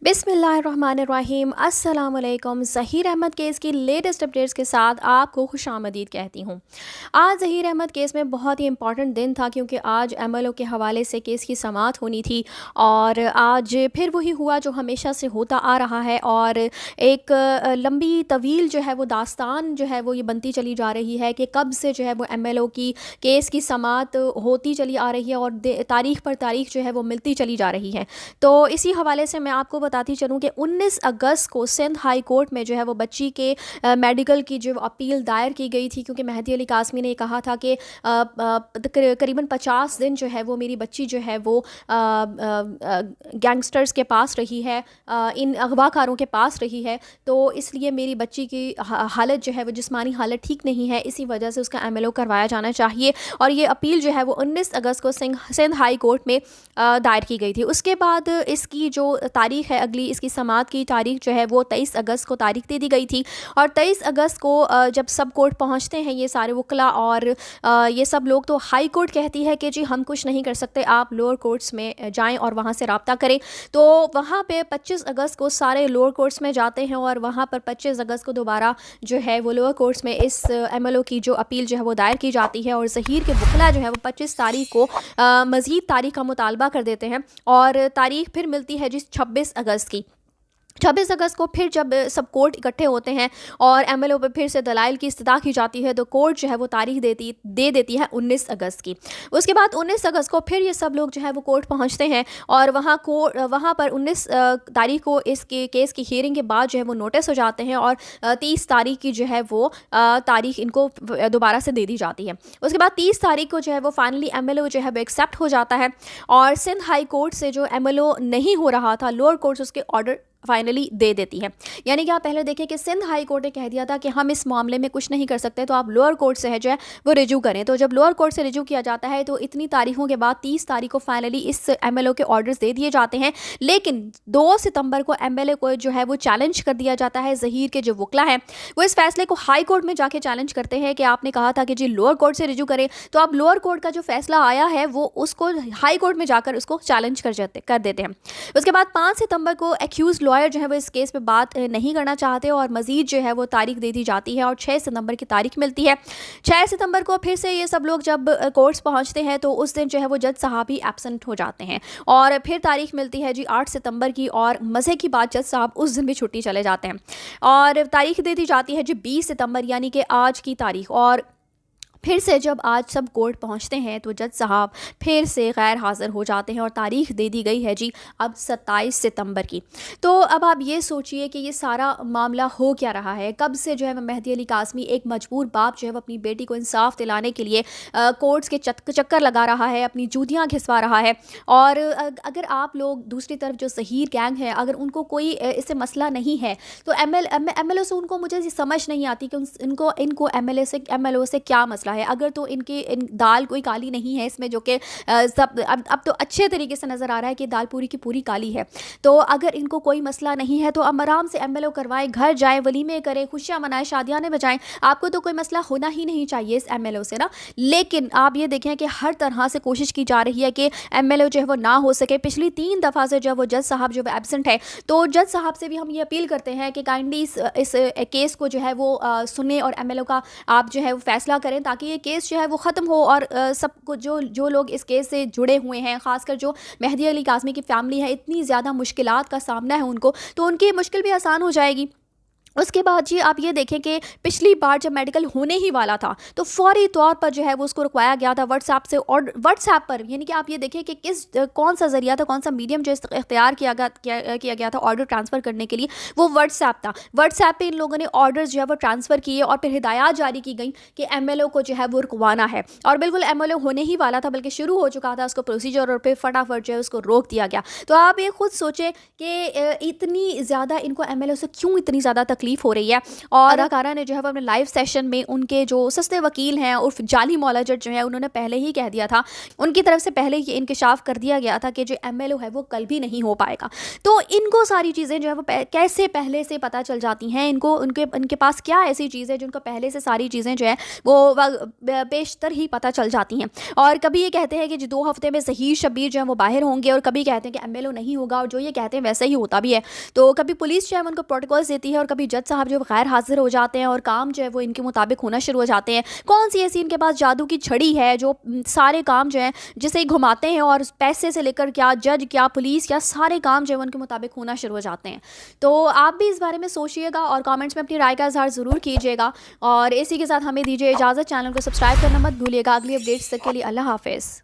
बिस्मिल्लाहिर्रहमानिर्रहीम। अस्सलाम वालेकुम। ज़हीर अहमद केस की लेटेस्ट अपडेट्स के साथ आपको खुशामदीद कहती हूँ। आज ज़हीर अहमद केस में बहुत ही इंपॉर्टेंट दिन था क्योंकि आज एमएलओ के हवाले से केस की समाअत होनी थी और आज फिर वही हुआ जो हमेशा से होता आ रहा है और एक लंबी तवील जो है वो दास्तान जो है वो ये बनती चली जा रही है कि कब से जो है वो एमएलओ की केस की समाअत होती चली आ रही है और तारीख पर तारीख जो है वो मिलती चली जा रही है। तो इसी हवाले से मैं आपको बताती चलूँ कि 19 अगस्त को सिंध हाई कोर्ट में जो है वो बच्ची के मेडिकल की जो अपील दायर की गई थी क्योंकि मेहदी अली कासमी ने कहा था कि करीबन 50 दिन जो है वो मेरी बच्ची जो है वो गैंगस्टर्स के पास रही है, इन अगवाकारों के पास रही है, तो इसलिए मेरी बच्ची की हालत जो है वो जिस्मानी हालत ठीक नहीं है, इसी वजह से उसका एमएलओ करवाया जाना चाहिए। और ये अपील जो है वो 19 अगस्त को सिंध हाई कोर्ट में दायर की गई थी। उसके बाद इसकी जो तारीख है अगली इसकी समाअत की तारीख जो है वो 23 अगस्त को तारीख दे दी गई थी और 23 अगस्त को जब सब कोर्ट पहुंचते हैं ये सारे वकला और ये सब लोग, तो हाई कोर्ट कहती है कि जी हम कुछ नहीं कर सकते, आप लोअर कोर्ट्स में जाएं और वहां से रब्ता करें। तो वहां पे 25 अगस्त को सारे लोअर कोर्ट्स में जाते हैं और वहां पर 25 अगस्त को दोबारा जो है वो लोअर कोर्ट्स में इस एमएलओ की जो अपील जो है वो दायर की जाती है और ज़हीर के वकला जो है वो 25 तारीख को मज़ीद तारीख का मुतालबा कर देते हैं और तारीख फिर मिलती है जिस 26 अगस्त की। 26 अगस्त को फिर जब सब कोर्ट इकट्ठे होते हैं और एमएलओ पे फिर से दलाइल की इस्तदा की जाती है तो कोर्ट जो है वो तारीख दे देती है 19 अगस्त की। उसके बाद 19 अगस्त को फिर ये सब लोग जो है वो कोर्ट पहुंचते हैं और वहाँ पर 19 तारीख को इसके केस की हियरिंग के बाद जो है वो नोटिस हो जाते हैं और 30 तारीख की जो है वो तारीख इनको दोबारा से दे दी जाती है। उसके बाद 30 तारीख को जो है वो फाइनली एमएलओ जो है वो एक्सेप्ट हो जाता है और सिंध हाई कोर्ट से जो एमएलओ नहीं हो रहा था लोअर कोर्ट उसके ऑर्डर फाइनली दे देती है। यानी कि आप पहले देखें कि सिंध हाई कोर्ट ने कह दिया था कि हम इस मामले में कुछ नहीं कर सकते, तो आप लोअर कोर्ट से है जो है वो रिज्यू करें। तो जब लोअर कोर्ट से रिज्यू किया जाता है तो इतनी तारीखों के बाद 30 तारीख को फाइनली इस एमएलओ के ऑर्डर्स दे दिए जाते हैं। लेकिन 2 सितंबर को एमएलए को जो है वो चैलेंज कर दिया जाता है। ज़हीर के जो वकला हैं वो इस फैसले को हाई कोर्ट में जाके चैलेंज करते हैं कि आपने कहा था कि जी लोअर कोर्ट से रिज्यू करें, तो आप लोअर कोर्ट का जो फैसला आया है वो उसको हाई कोर्ट में जाकर उसको चैलेंज कर देते हैं। उसके बाद 5 सितंबर को एक्यूज लॉयर जो है वो इस केस पे बात नहीं करना चाहते और मजीद जो है वो तारीख दे दी जाती है और 6 सितंबर की तारीख मिलती है। 6 सितंबर को फिर से ये सब लोग जब कोर्ट्स पहुंचते हैं तो उस दिन जो है वो जज साहब ही एब्सेंट हो जाते हैं और फिर तारीख मिलती है जी 8 सितंबर की और मज़े की बात जज साहब उस दिन भी छुट्टी चले जाते हैं और तारीख दे दी जाती है जी 20 सितंबर यानी कि आज की तारीख। और फिर से जब आज सब कोर्ट पहुंचते हैं तो जज साहब फिर से गैर हाज़िर हो जाते हैं और तारीख दे दी गई है जी अब 27 सितंबर की। तो अब आप ये सोचिए कि ये सारा मामला हो क्या रहा है, कब से जो है मेहदी अली कासमी एक मजबूर बाप जो है वो अपनी बेटी को इंसाफ दिलाने के लिए कोर्ट्स के चक्कर लगा रहा है, अपनी जूतियाँ घिसवा रहा है। और अगर आप लोग दूसरी तरफ जो ज़हीर गैंग है अगर उनको कोई इससे मसला नहीं है तो एमएलओ से उनको मुझे समझ नहीं आती कि इनको एमएलओ से क्या मसला है। अगर तो इन दाल कोई काली नहीं है इसमें, जो कि सब अब तो अच्छे तरीके से नज़र आ रहा है कि दाल पूरी की पूरी काली है। तो अगर इनको कोई मसला नहीं है तो आराम से एमएलओ करवाएं, घर जाएं, वलीमे करें, खुशियां मनाएं, शादियां बजाएं, आपको तो कोई मसला होना ही नहीं चाहिए इस एमएलओ से ना। लेकिन आप ये देखें कि हर तरह से कोशिश की जा रही है कि एमएलओ जो है वो ना हो सके। पिछली 3 दफ़ा से जो वो जज साहब जो एब्सेंट है, तो जज साहब से भी हम ये अपील करते हैं कि काइंडली इस केस को जो है वो सुने और एमएलओ का आप जो है वो फैसला करें ताकि ये केस जो है वो ख़त्म हो और सबको जो लोग इस केस से जुड़े हुए हैं, ख़ासकर जो मेहदी अली कासमी की फ़ैमिली है, इतनी ज़्यादा मुश्किलात का सामना है उनको, तो उनकी मुश्किल भी आसान हो जाएगी। उसके बाद जी आप ये देखें कि पिछली बार जब मेडिकल होने ही वाला था तो फौरी तौर पर जो है वो उसको रुकवाया गया था व्हाट्सएप से, और व्हाट्सएप पर यानी कि आप ये देखें कि कौन सा ज़रिया था, कौन सा मीडियम जो इख्तियार किया गया था ऑर्डर ट्रांसफ़र करने के लिए, वो व्हाट्सएप था। व्हाट्सएप पे इन लोगों ने ऑर्डर्स जो है वो ट्रांसफ़र किए और फिर हिदायत जारी की गई कि एमएलओ को जो है वो रुकवाना है। और बिल्कुल एमएलओ होने ही वाला था, बल्कि शुरू हो चुका था उसको प्रोसीजर, और फिर फटाफट जो है उसको रोक दिया गया। तो आप ये खुद सोचें कि इतनी ज़्यादा इनको एमएलओ से क्यों इतनी ज़्यादा तकलीफ हो रही है। और अदाकारा ने जो है वो अपने लाइव सेशन में उनके जो सस्ते वकील हैं उर्फ जाली मौला जज जो है उन्होंने पहले ही कह दिया था, उनकी तरफ से पहले ही इंकशाफ कर दिया गया था कि जो एमएलओ है वो कल भी नहीं हो पाएगा। तो इनको सारी चीज़ें जो है वो कैसे पहले से पता चल जाती हैं, इनको उनके पास क्या ऐसी चीज़ है जिनको पहले से सारी चीज़ें जो है वो बेशतर ही पता चल जाती हैं। और कभी ये कहते हैं कि जो 2 हफ्ते में ज़हीर शब्बीर जो है वो बाहर होंगे, और कभी कहते हैं कि एमएलओ नहीं होगा, और जो ये कहते हैं वैसे ही होता भी है। तो कभी पुलिस जो है उनको प्रोटोकॉल्स देती है, और कभी जज साहब जो गैर हाजिर हो जाते हैं और काम जो है वो इनके मुताबिक होना शुरू हो जाते हैं। कौन सी ऐसी इनके पास जादू की छड़ी है जो सारे काम जो है जिसे घुमाते हैं और पैसे से लेकर क्या जज क्या पुलिस क्या सारे काम जो है उनके मुताबिक होना शुरू हो जाते हैं। तो आप भी इस बारे में सोचिएगा और कमेंट्स में अपनी राय का इजहार ज़रूर कीजिएगा। और इसी के साथ हमें दीजिए इजाज़त, चैनल को सब्सक्राइब करना मत भूलिएगा। अगली अपडेट्स तक के लिए अल्लाह हाफिज़।